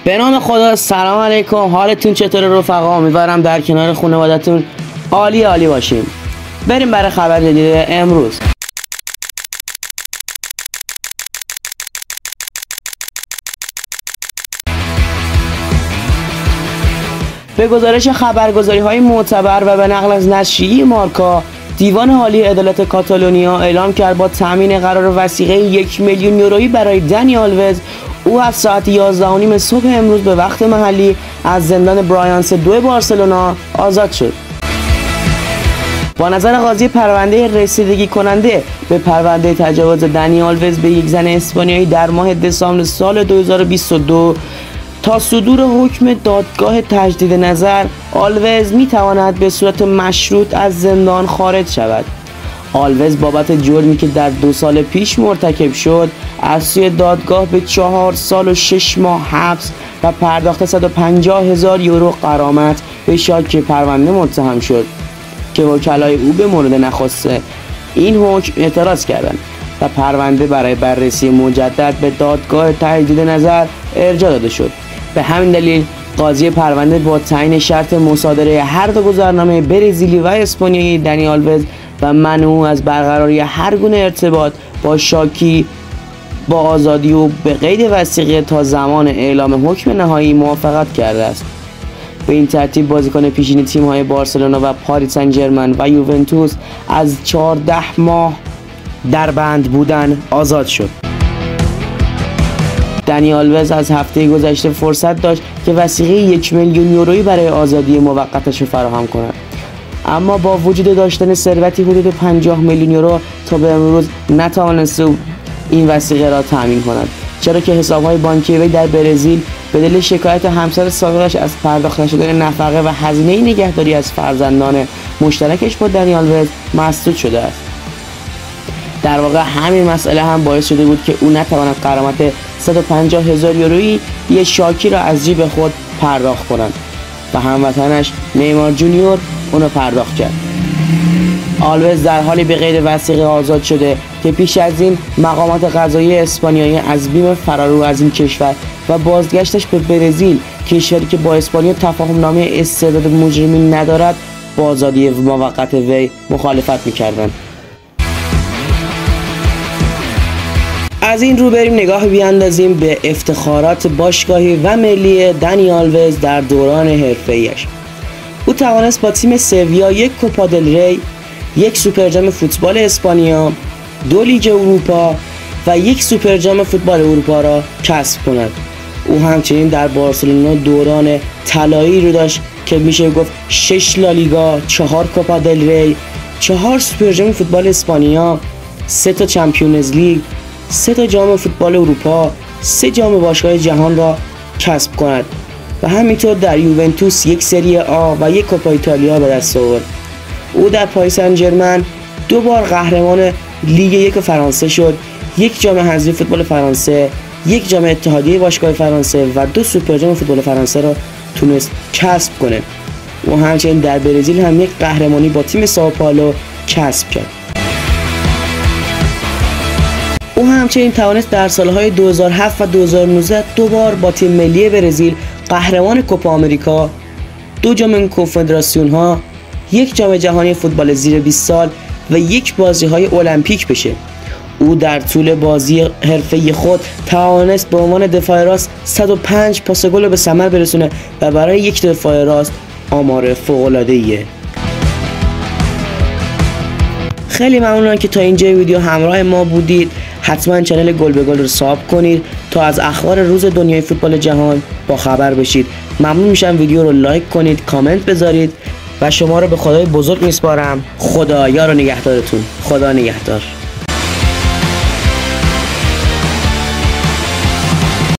به نام خدا. سلام علیکم، حالتون چطوره رفقا؟ امیدوارم در کنار خانوادتون عالی باشیم. بریم برای خبر جدید امروز. به گزارش خبرگزاری‌های معتبر و به نقل از نشریه مارکا، دیوان عالی عدالت کاتالونیا اعلام کرد با تامین قرار وثیقه 1 میلیون یورویی برای دنی آلوز، او از ساعت 11:30 صبح امروز به وقت محلی از زندان برایانس 2 بارسلونا آزاد شد. با نظر قاضی پرونده رسیدگی کننده به پرونده تجاوز دنی آلوز به یک زن اسپانیایی در ماه دسامبر سال 2022 تا صدور حکم دادگاه تجدید نظر، آلوز میتواند به صورت مشروط از زندان خارج شود. آلوز بابت جرمی که در 2 سال پیش مرتکب شد از سوی دادگاه به 4 سال و 6 ماه حبس و پرداخت 150,000 یورو غرامت به شاکی پرونده متهم شد که وکلای او به مورد نخست این حکم اعتراض کردند و پرونده برای بررسی مجدد به دادگاه تجدید نظر ارجاع داده شد. به همین دلیل قاضی پرونده با تعیین شرط مصادره هر دو گذرنامه برزیلی و اسپانیایی دنی آلوز و منع از برقراری هر گونه ارتباط با شاکی با آزادی و به قید وثیقه تا زمان اعلام حکم نهایی موافقت کرده است. به این ترتیب بازیکن پیشین تیم‌های بارسلونا و پاریس سن ژرمن و یوونتوس از 14 ماه در بند بودن آزاد شد. دنی آلوز از هفته گذشته فرصت داشت که وثیقه 1 میلیون یورویی برای آزادی موقتش را فراهم کند، اما با وجود داشتن ثروتی حدود 50 میلیون یورو تا به امروز نتوانست این وثیقه را تامین کند، چرا که حساب‌های بانکی وی در برزیل به دلیل شکایت همسر سابقش از پرداخت نشدن نفقه و هزینه نگهداری از فرزندان مشترکش با دنی آلوز مسدود شده است. در واقع همین مسئله هم باعث شده بود که او نتواند غرامت 150,000 یورویی یه شاکی را از جیب خود پرداخت کند و هموطنش نیمار جونیور اونو پرداخت کرد. آلوز در حالی به قید وثیقه آزاد شده که پیش از این مقامات قضایی اسپانیایی از بیم فرار از این کشور و بازگشتش به برزیل، کشوری که با اسپانیا تفاهم‌نامه استرداد مجرمین ندارد، با آزادی موقت وی مخالفت می‌کردند. از این رو بریم نگاه بیاندازیم به افتخارات باشگاهی و ملی دنی آلوز در دوران حرفه‌ایش. او توانست با تیم سویا 1 کوپا دل ری، 1 سوپرجام فوتبال اسپانیا، 2 لیگ اروپا و 1 سوپرجام فوتبال اروپا را کسب کند. او همچنین در بارسلونا دوران طلایی رو داشت که میشه گفت 6 لالیگا، 4 کوپا دل ری، 4 سوپرجام فوتبال اسپانیا، 3 تا چمپیونز لیگ، 3 تا جام فوتبال اروپا، 3 جام باشگاه جهان را کسب کند و همینطور در یوونتوس 1 سری آ و 1 کوپا ایتالیا به دست آورد. او در پاریس سن ژرمن 2 بار قهرمان لیگ 1 فرانسه شد، 1 جام حذفی فوتبال فرانسه، 1 جام اتحادیه باشگاه فرانسه و 2 سوپرجام فوتبال فرانسه را تونست کسب کنه. و همچنین در برزیل هم 1 قهرمانی با تیم سائوپائولو کسب کرد. او همچنین توانست در سالهای 2007 و 2019 2 بار با تیم ملی برزیل قهرمان کوپا آمریکا، 2 جام کنفدراسیون ها، 1 جام جهانی فوتبال زیر 20 سال و 1 بازی‌های المپیک بشه. او در طول بازی حرفه‌ای خود توانست به عنوان دفاع راست 105 پاس گل به ثمر برسونه و برای 1 دفاع راست آمار فوق‌العاده‌ایه. خیلی ممنونم که تا اینجا ویدیو همراه ما بودید. حتما کانال گل به گل رو سابسکرایب کنید تا از اخبار روز دنیای فوتبال جهان با خبر بشید. ممنون میشم ویدیو رو لایک کنید، کامنت بذارید و شما رو به خدای بزرگ میسپارم. خدا یار و نگهدارتون. خدا نگهدار.